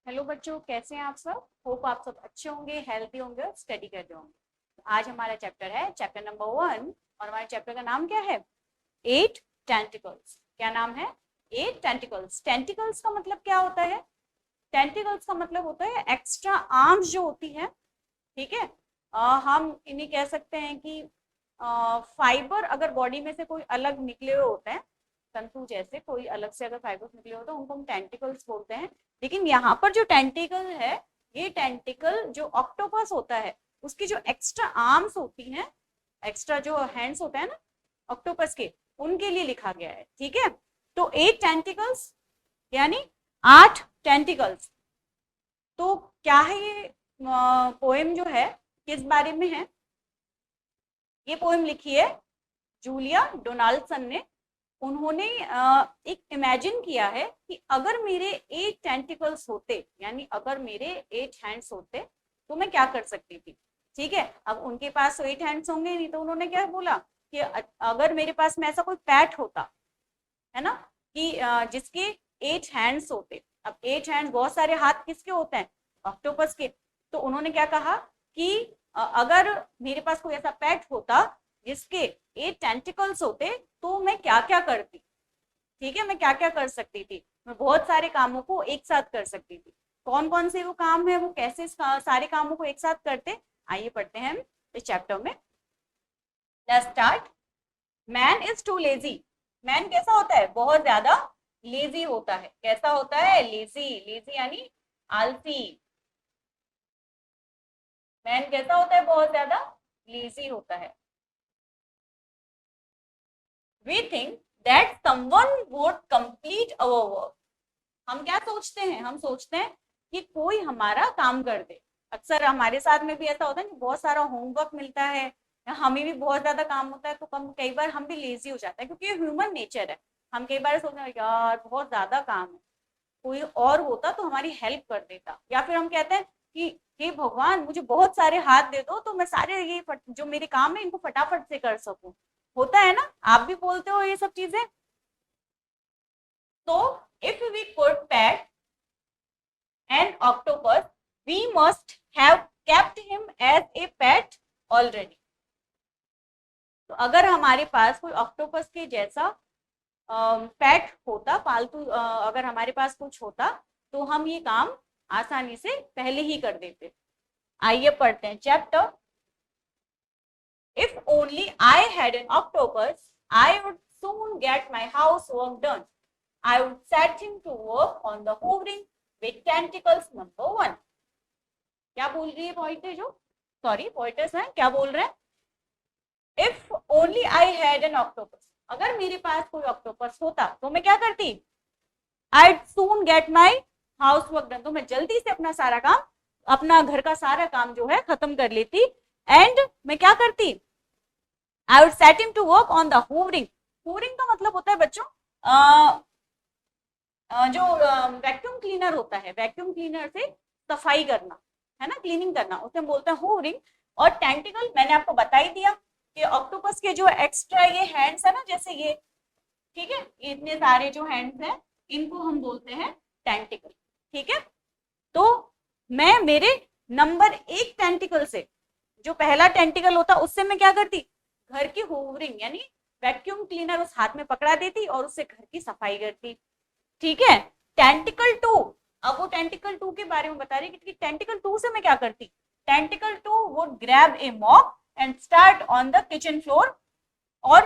Hello बच्चों, कैसे हैं आप सब। होप आप सब अच्छे होंगे, हेल्थी होंगे और स्टडी कर रहे होंगे। तो आज हमारा चैप्टर है चैप्टर नंबर 1 और हमारे चैप्टर का नाम क्या है? Eight tentacles. क्या नाम है? Eight tentacles. टेंटिकल्स का मतलब क्या होता है? टेंटिकल्स का मतलब होता है एक्स्ट्रा आर्म्स जो होती है। ठीक है। हम इन्हें कह सकते हैं कि फाइबर अगर बॉडी में से कोई अलग निकले हुए होते हैं, तंतु जैसे कोई अलग से अगर फाइबर निकले होते हैं उनको हम टेंटिकल्स बोलते हैं। लेकिन यहाँ पर जो टेंटिकल है, ये टेंटिकल जो ऑक्टोपस होता है उसकी जो एक्स्ट्रा आर्म्स होती हैं, एक्स्ट्रा जो हैंड्स होते हैं ना ऑक्टोपस के, उनके लिए लिखा गया है। ठीक है। तो 8 टेंटिकल्स यानी 8 टेंटिकल्स। तो क्या है ये पोएम जो है, किस बारे में है? ये पोएम लिखी है जूलिया डोनाल्डसन ने। उन्होंने एक इमेजिन किया है कि अगर मेरे 8 टेंटिकल्स होते, यानी अगर मेरे 8 हैंड्स होते तो मैं क्या कर सकती थी। ठीक है। अब उनके पास तो 8 हैंड्स होंगे नहीं, तो उन्होंने क्या बोला कि अगर मेरे पास में ऐसा कोई पैट होता है ना, कि जिसके 8 हैंड्स होते। अब 8 हैंड, बहुत सारे हाथ किसके होते हैं? ऑक्टोपस के। तो उन्होंने क्या कहा कि अगर मेरे पास कोई ऐसा पेट होता जिसके 8 टेंटिकल्स होते तो मैं क्या क्या करती। ठीक है, मैं क्या क्या कर सकती थी। मैं बहुत सारे कामों को एक साथ कर सकती थी। कौन कौन से वो काम है, वो कैसे सारे कामों को एक साथ करते, आइए पढ़ते हैं हम इस चैप्टर में। Let's start. Man is too lazy. Man कैसा होता है? बहुत ज्यादा लेजी होता है। कैसा होता है? लेजी। लेजी यानी आलसी। मैन कैसा होता है? बहुत ज्यादा लेजी होता है। We think that someone would complete our work. हम क्या सोचते हैं? हम सोचते हैं कि कोई हमारा काम कर दे। अक्सर हमारे साथ में भी ऐसा होता है कि बहुत सारा होमवर्क मिलता है, हमें भी बहुत ज्यादा काम होता है, तो कई बार हम भी लेजी हो जाते हैं, क्योंकि ह्यूमन नेचर है। हम कई बार सोचते हैं यार बहुत ज्यादा काम है, कोई और होता तो हमारी हेल्प कर देता। या फिर हम कहते हैं कि हे भगवान, मुझे बहुत सारे हाथ दे दो तो मैं सारे ये जो मेरे काम है इनको फटाफट से कर सकूं। होता है ना, आप भी बोलते हो ये सब चीजें। तो if we could pat an octopus, we must have kept him as a pet already. तो अगर हमारे पास कोई ऑक्टोपस के जैसा पेट होता, पालतू अगर हमारे पास कुछ होता, तो हम ये काम आसानी से पहले ही कर देते। आइए पढ़ते हैं chapter. If only I had an octopus, I would soon get my housework done. I would set him to work on the hoovering with tentacles number 1. क्या बोल रही है पोइटर? जो सॉरी पोइटर्स हैं, क्या बोल रहे हैं? If only I had an octopus, अगर मेरे पास कोई ऑक्टोपस होता तो मैं क्या करती? I soon get my housework done, तो मैं जल्दी से अपना सारा काम, अपना घर का सारा काम जो है खत्म कर लेती। एंड मैं क्या करती? I would set him to work on the hoovering. Hoovering का मतलब होता है बच्चों जो वैक्यूम क्लीनर होता है, वैक्यूम क्लीनर से सफाई करना, है ना, क्लीनिंग करना, उसे हम बोलते हैं हूवरिंग। और टेंटिकल मैंने आपको बता ही दिया कि ऑक्टोपस के जो एक्स्ट्रा ये हैंड्स है ना, जैसे ये, ठीक है, ये इतने सारे जो हैंड्स हैं इनको हम बोलते हैं टेंटिकल। ठीक है। तो मैं मेरे नंबर 1 टेंटिकल से, जो पहला टेंटिकल होता उससे मैं क्या करती? घर की होवरिंग यानी वैक्यूम क्लीनर उस हाथ में पकड़ा देती और उससे घर की सफाई करती। ठीक है। टेंटिकल 2, अब वो टेंटिकल 2 के बारे में बता रही कि टेंटिकल 2 से मैं क्या करती? Tentacle 2 would grab A mop and start on the kitchen floor. और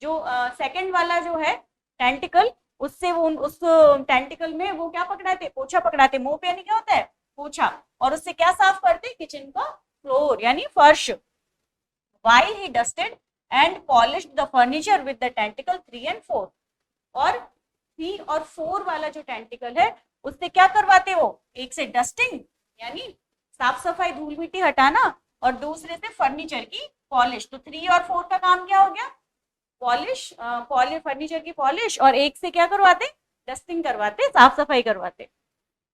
जो सेकंड वाला जो है टेंटिकल, उससे वो उस टेंटिकल में वो क्या पकड़ाते? पोछा पकड़ाते। मोप यानी क्या होता है? पोछा। और उससे क्या साफ करते? किचन का फ्लोर यानी फर्श। while he dusted and polished the furniture with the tentacle 3 and 4। और 3 और 4 वाला जो टेंटिकल है उससे क्या करवाते? वो एक से डस्टिंग यानी साफ सफाई, धूल मिट्टी हटाना, और दूसरे से फर्नीचर की पॉलिश। तो 3 और 4 का काम क्या हो गया? पॉलिश, फर्नीचर की पॉलिश, और एक से क्या करवाते? डस्टिंग करवाते, साफ सफाई करवाते।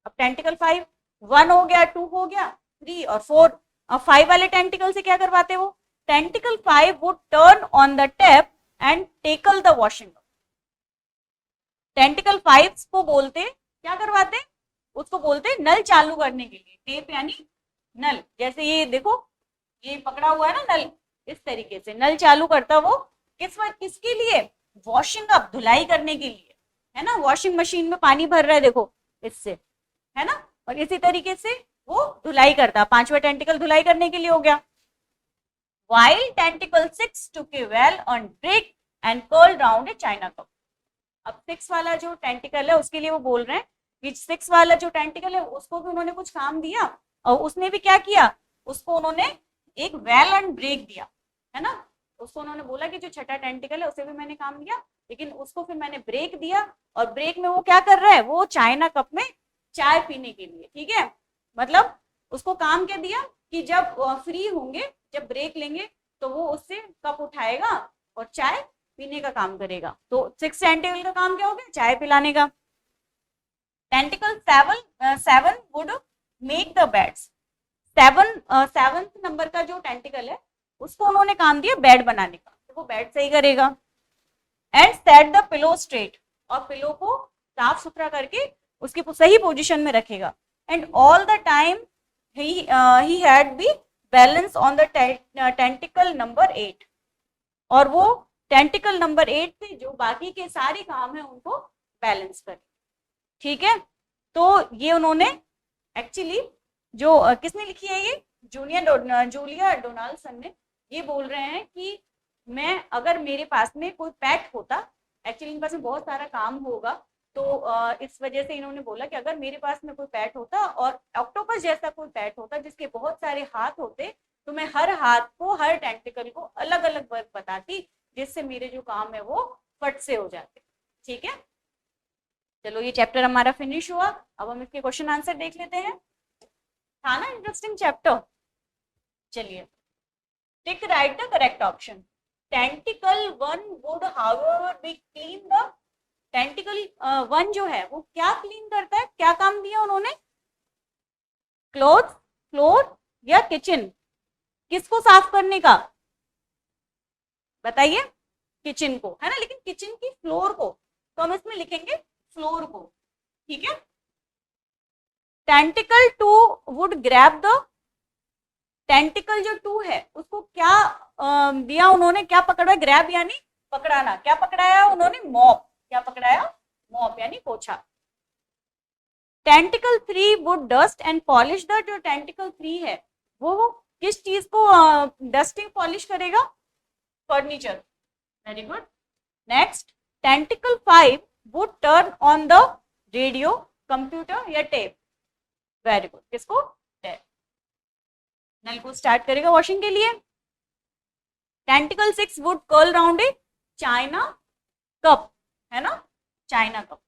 अब टेंटिकल 5, 1 हो गया, 2 हो गया, 3 और 4। अब 5 वाले टेंटिकल से क्या करवाते? वो tentacle 5 would turn on the tap and tackle the washing. Tentacle 5 को बोलते क्या करवाते? उसको इसको बोलते हैं नल चालू करने के लिए, टेप यानी नल। जैसे ये देखो, ये पकड़ा हुआ है ना नल, इस तरीके से नल चालू करता वो किसके लिए, वॉशिंग अप, धुलाई करने के लिए, है ना। वॉशिंग मशीन में पानी भर रहा है देखो इससे, है ना, और इसी तरीके से वो धुलाई करता। पांचवा टेंटिकल धुलाई करने के लिए हो गया। While tentacle 6 took a well on break and curled round a china cup. अब 6 वाला जो टेंटिकल है उसके लिए वो बोल रहे हैं कि 6 वाला जो टेंटिकल है उसको भी उन्होंने कुछ काम दिया, और उसने भी क्या किया, उसको उन्होंने एक वेल एंड ब्रेक दिया, है ना। उसको उन्होंने बोला कि जो छठा टेंटिकल है उसे भी मैंने काम दिया, लेकिन उसको फिर मैंने ब्रेक दिया, और ब्रेक में वो क्या कर रहा है, वो चाइना कप में चाय पीने के लिए, ठीक है। मतलब उसको काम क्या दिया कि जब फ्री होंगे, जब ब्रेक लेंगे, तो वो उससे कप उठाएगा और चाय पीने का काम करेगा। तो 6 टेंटिकल का काम क्या हो गया, चाय पिलाने का। Tentacle 7 would make the beds. 7th number का जो टेंटिकल है उसको उन्होंने काम दिया बेड बनाने का, तो वो बेड सही करेगा। And set the pillow straight, और पिलो को साफ सुथरा करके उसकी सही पोजीशन में रखेगा। And all the time he had be balance on the tentacle number 8, और वो टेंटिकल नंबर 8 पे जो बाकी के सारे काम है उनको बैलेंस करे, ठीक है। तो ये उन्होंने एक्चुअली जो किसने लिखी है, ये जूलिया डोनाल्डसन ने, ये बोल रहे हैं कि मैं, अगर मेरे पास में कोई पेट होता, एक्चुअली इनके पास में बहुत सारा काम होगा, तो इस वजह से इन्होंने बोला कि अगर मेरे पास में कोई पेट होता और ऑक्टोपस जैसा कोई पेट होता जिसके बहुत सारे हाथ होते, तो मैं हर हाथ को, हर टेंटिकल को अलग अलग वर्क बताती, जिससे मेरे जो काम है वो फट से हो जाते, ठीक है। चलो ये चैप्टर हमारा फिनिश हुआ, अब हम इसके क्वेश्चन आंसर देख लेते हैं। था ना इंटरेस्टिंग चैप्टर। चलिए, टिक right the correct option. Tentacle 1 would however B clean the, tentacle 1 जो है वो क्या क्लीन करता है, क्या काम दिया उन्होंने, क्लोथ, फ्लोर या किचन, किसको साफ करने का, बताइए, किचन को, है ना, लेकिन किचन की फ्लोर को, तो हम इसमें लिखेंगे फ्लोर को, ठीक है। Tentacle 2 would grab the, tentacle जो 2 है उसको क्या दिया उन्होंने, क्या पकड़ा, ग्रैब यानी पकड़ाना, क्या पकड़ाया उन्होंने, मॉप, क्या पकड़ाया, मॉप यानी पोछा। Tentacle 3 would dust and polish the, जो टेंटिकल 3 है वो किस चीज को डस्टिंग पॉलिश करेगा, furniture, very good. Next, tentacle 5 would turn on the radio, computer या टेप, वेरी गुड, किसको, टेप, नल को स्टार्ट करेगा वॉशिंग के लिए। Tentacle 6 would curl round A China cup, है ना, चाइना कप।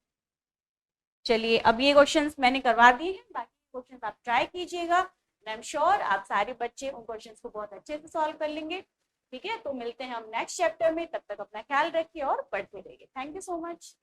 चलिए, अब ये क्वेश्चंस मैंने करवा दिए हैं, बाकी क्वेश्चंस आप ट्राई कीजिएगा, आई एम श्योर आप सारे बच्चे उन क्वेश्चंस को बहुत अच्छे से सॉल्व कर लेंगे, ठीक है। तो मिलते हैं हम नेक्स्ट चैप्टर में, तब तक अपना ख्याल रखिए और पढ़ते रहिए। Thank you so much.